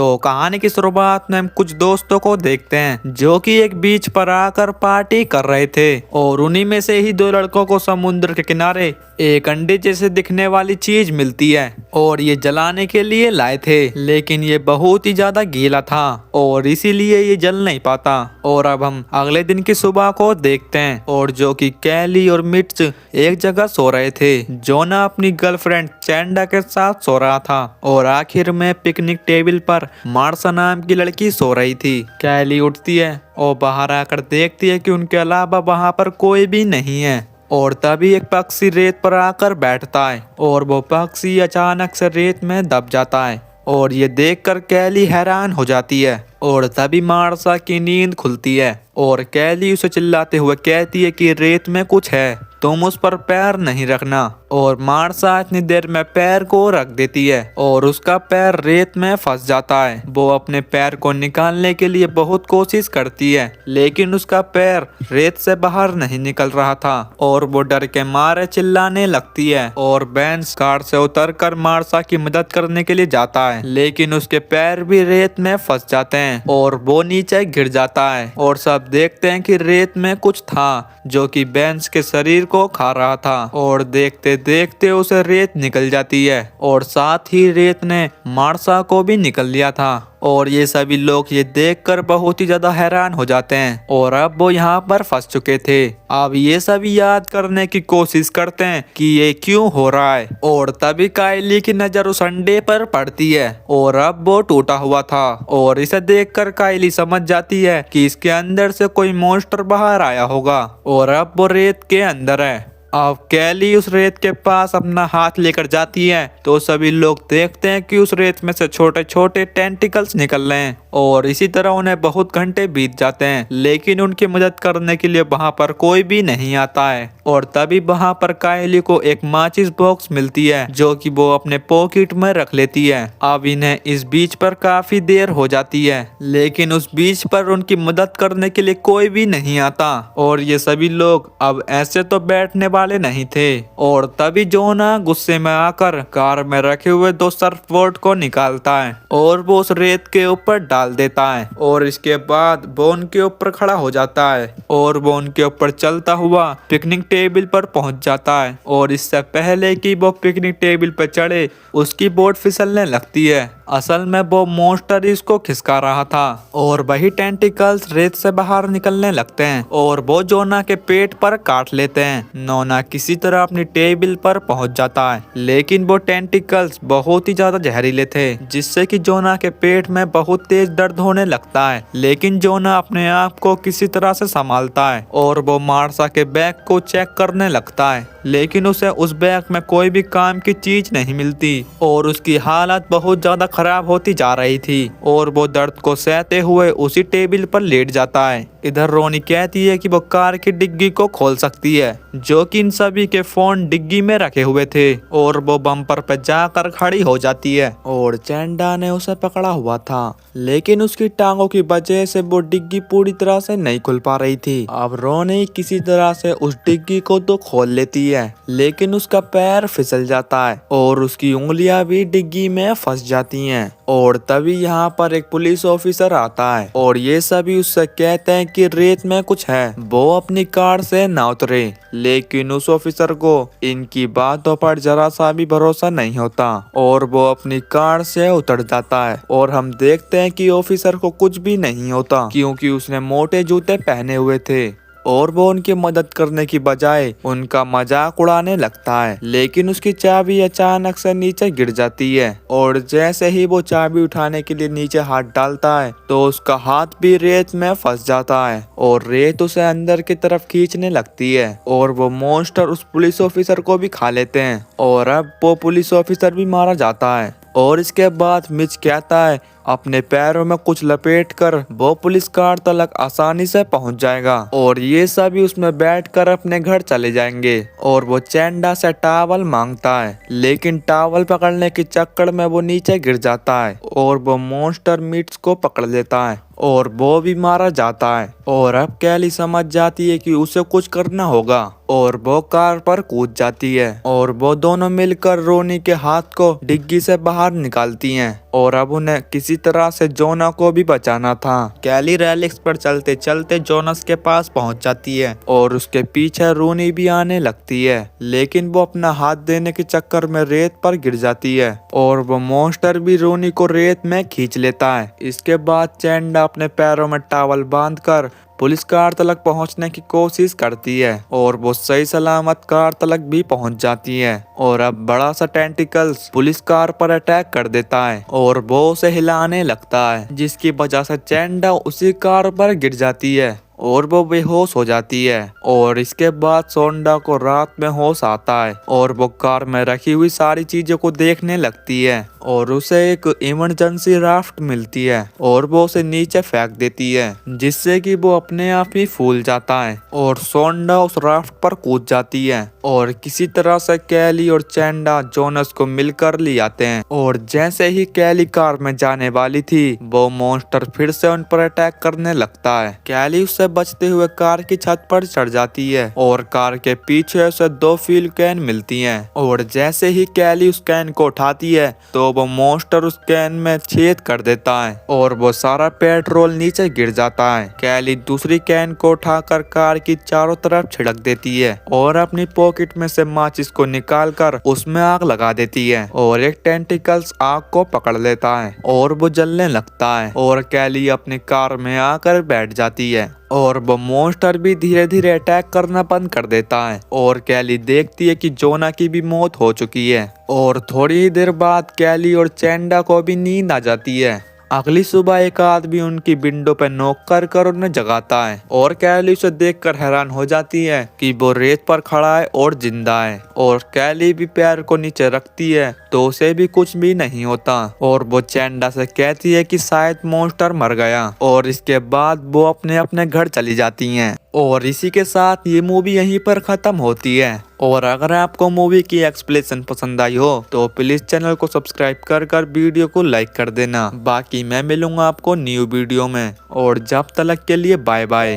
तो कहानी की शुरुआत में हम कुछ दोस्तों को देखते हैं जो कि एक बीच पर आकर पार्टी कर रहे थे और उन्हीं में से ही दो लड़कों को समुद्र के किनारे एक अंडे जैसे दिखने वाली चीज मिलती है और ये जलाने के लिए लाए थे, लेकिन ये बहुत ही ज्यादा गीला था और इसीलिए ये जल नहीं पाता। और अब हम अगले दिन की सुबह को देखते हैं और जो कि कैली और मिट्स एक जगह सो रहे थे। जोना अपनी गर्लफ्रेंड चैंडा के साथ सो रहा था और आखिर में पिकनिक टेबल पर मार्सा नाम की लड़की सो रही थी। कैली उठती है और बाहर आकर देखती है कि उनके अलावा वहां पर कोई भी नहीं है और तभी एक पक्षी रेत पर आकर बैठता है और वो पक्षी अचानक से रेत में दब जाता है और ये देखकर कैली हैरान हो जाती है और तभी मार्सा की नींद खुलती है और कैली उसे चिल्लाते हुए कहती है कि रेत में कुछ है, तुम उस पर पैर नहीं रखना। और मार्सा इतनी देर में पैर को रख देती है और उसका पैर रेत में फंस जाता है। वो अपने पैर को निकालने के लिए बहुत कोशिश करती है लेकिन उसका पैर रेत से बाहर नहीं निकल रहा था और वो डर के मारे चिल्लाने लगती है और बेंस कार से उतरकर मार्सा की मदद करने के लिए जाता है, लेकिन उसके पैर भी रेत में फंस जाते हैं और वो नीचे गिर जाता है और सब देखते हैं कि रेत में कुछ था जो कि बेंस के शरीर को खा रहा था और देखते देखते उसे रेत निकल जाती है और साथ ही रेत ने मार्सा को भी निकल लिया था। और ये सभी लोग ये देखकर बहुत ही ज्यादा हैरान हो जाते हैं और अब वो यहाँ पर फंस चुके थे। अब ये सभी याद करने की कोशिश करते हैं कि ये क्यों हो रहा है और तभी कायली की नजर उस अंडे पर पड़ती है और अब वो टूटा हुआ था और इसे देखकर कायली समझ जाती है कि इसके अंदर से कोई मॉन्स्टर बाहर आया होगा और अब वो रेत के अंदर है। अब कैली उस रेत के पास अपना हाथ लेकर जाती है तो सभी लोग देखते हैं कि उस रेत में से छोटे छोटे टेंटिकल्स निकल रहे हैं और इसी तरह उन्हें बहुत घंटे बीत जाते हैं लेकिन उनकी मदद करने के लिए वहां पर कोई भी नहीं आता है। और तभी वहां पर कायली को एक माचिस बॉक्स मिलती है जो कि वो अपने पॉकेट में रख लेती है। अब इन्हें इस बीच पर काफी देर हो जाती है लेकिन उस बीच पर उनकी मदद करने के लिए कोई भी नहीं आता और ये सभी लोग अब ऐसे तो बैठने वाले नहीं थे। और तभी जोना गुस्से में आकर कार में रखे हुए दो सर्फबोर्ड को निकालता है और वो उस रेत के ऊपर डाल देता है और इसके बाद वो उनके ऊपर खड़ा हो जाता है और वो उनके ऊपर चलता हुआ पिकनिक टेबल पर पहुंच जाता है और इससे पहले कि वो पिकनिक टेबल पर चढ़े उसकी बोट फिसलने लगती है। असल में वो मॉन्स्टर इसको खिसका रहा था और वही टेंटिकल्स रेत से बाहर निकलने लगते हैं और वो जोना के पेट पर काट लेते हैं। नोना किसी तरह अपनी टेबल पर पहुंच जाता है लेकिन वो टेंटिकल्स बहुत ही ज्यादा जहरीले थे जिससे कि जोना के पेट में बहुत तेज दर्द होने लगता है। लेकिन जोना अपने आप को किसी तरह से संभालता है और वो मार्सा के बैग को चेक करने लगता है लेकिन उसे उस बैग में कोई भी काम की चीज नहीं मिलती और उसकी हालत बहुत ज्यादा खराब होती जा रही थी और वो दर्द को सहते हुए उसी टेबल पर लेट जाता है। इधर रोनी कहती है कि वो कार की डिग्गी को खोल सकती है जो कि इन सभी के फोन डिग्गी में रखे हुए थे और वो बम्पर पे जाकर खड़ी हो जाती है और चैंडा ने उसे पकड़ा हुआ था लेकिन उसकी टांगों की वजह से वो डिग्गी पूरी तरह से नहीं खुल पा रही थी। अब रोनी किसी तरह से उस डिग्गी को तो खोल लेती है लेकिन उसका पैर फिसल जाता है और उसकी उंगलियां भी डिग्गी में फंस जाती हैं। और तभी यहाँ पर एक पुलिस ऑफिसर आता है और ये सभी उससे कहते हैं कि रेत में कुछ है, वो अपनी कार से ना उतरे। लेकिन उस ऑफिसर को इनकी बातों पर जरा सा भी भरोसा नहीं होता और वो अपनी कार से उतर जाता है और हम देखते हैं कि ऑफिसर को कुछ भी नहीं होता क्योंकि उसने मोटे जूते पहने हुए थे और वो उनकी मदद करने की बजाय उनका मजाक उड़ाने लगता है। लेकिन उसकी चाबी अचानक से नीचे गिर जाती है और जैसे ही वो चाबी उठाने के लिए नीचे हाथ डालता है तो उसका हाथ भी रेत में फंस जाता है और रेत उसे अंदर की तरफ खींचने लगती है और वो मॉन्स्टर उस पुलिस ऑफिसर को भी खा लेते हैं और अब वो पुलिस ऑफिसर भी मारा जाता है। और इसके बाद मिच कहता है अपने पैरों में कुछ लपेट कर वो पुलिस कार तक आसानी से पहुंच जाएगा और ये सभी उसमें बैठकर अपने घर चले जाएंगे। और वो चैंडा से टावल मांगता है लेकिन टावल पकड़ने के चक्कर में वो नीचे गिर जाता है और वो मॉन्स्टर मिट्स को पकड़ लेता है और वो भी मारा जाता है। और अब कैली समझ जाती है कि उसे कुछ करना होगा और वो कार पर कूद जाती है और वो दोनों मिलकर रोनी के हाथ को डिग्गी से बाहर निकालती हैं और अब उन्हें किसी तरह से जोना को भी बचाना था। कैली रेलिक्स पर चलते चलते जोनस के पास पहुंच जाती है और उसके पीछे रोनी भी आने लगती है, लेकिन वो अपना हाथ देने के चक्कर में रेत पर गिर जाती है और वो मॉन्स्टर भी रोनी को रेत में खींच लेता है। इसके बाद चैंडा अपने पैरों में टॉवल बांधकर पुलिस कार तलक पहुंचने की कोशिश करती है और वो सही सलामत कार तलक भी पहुंच जाती है और अब बड़ा सा टेंटिकल्स पुलिस कार पर अटैक कर देता है और वो उसे हिलाने लगता है, जिसकी वजह से चैंडा उसी कार पर गिर जाती है और वो बेहोश हो जाती है। और इसके बाद सोंडा को रात में होश आता है और वो कार में रखी हुई सारी चीजों को देखने लगती है और उसे एक इमरजेंसी राफ्ट मिलती है और वो उसे नीचे फेंक देती है, जिससे कि वो अपने आप ही फूल जाता है और सोंडा उस राफ्ट पर कूद जाती है और किसी तरह से कैली और चैंडा जोनस को मिलकर ले आते हैं। और जैसे ही कैली कार में जाने वाली थी, वो मॉन्स्टर फिर से उन पर अटैक करने लगता है। कैली उससे बचते हुए कार की छत पर चढ़ जाती है और कार के पीछे उसे 2 फ्यूल कैन मिलती हैं और जैसे ही कैली उस कैन को उठाती है तो वो मॉन्स्टर उस कैन में छेद कर देता है और वो सारा पेट्रोल नीचे गिर जाता है। कैली दूसरी कैन को उठाकर कार की चारों तरफ छिड़क देती है और अपनी पॉकेट में से माचिस को निकालकर उसमें आग लगा देती है और एक टेंटिकल्स आग को पकड़ लेता है और वो जलने लगता है और कैली अपनी कार में आकर बैठ जाती है और वो मॉन्स्टर भी धीरे धीरे अटैक करना बंद कर देता है और कैली देखती है कि जोना की भी मौत हो चुकी है। और थोड़ी ही देर बाद कैली और चैंडा को भी नींद आ जाती है। अगली सुबह एक आदमी उनकी विंडो पे नॉक कर उन्हें जगाता है और कैली उसे देखकर हैरान हो जाती है कि वो रेत पर खड़ा है और जिंदा है। और कैली भी पैर को नीचे रखती है तो उसे भी कुछ भी नहीं होता और वो चैंडा से कहती है कि शायद मॉन्स्टर मर गया और इसके बाद वो अपने अपने घर चली जाती हैं। और इसी के साथ ये मूवी यहीं पर खत्म होती है। और अगर आपको मूवी की एक्सप्लेनेशन पसंद आई हो तो प्लीज चैनल को सब्सक्राइब कर वीडियो को लाइक कर देना। बाकी मैं मिलूंगा आपको न्यू वीडियो में और जब तक के लिए बाय बाय।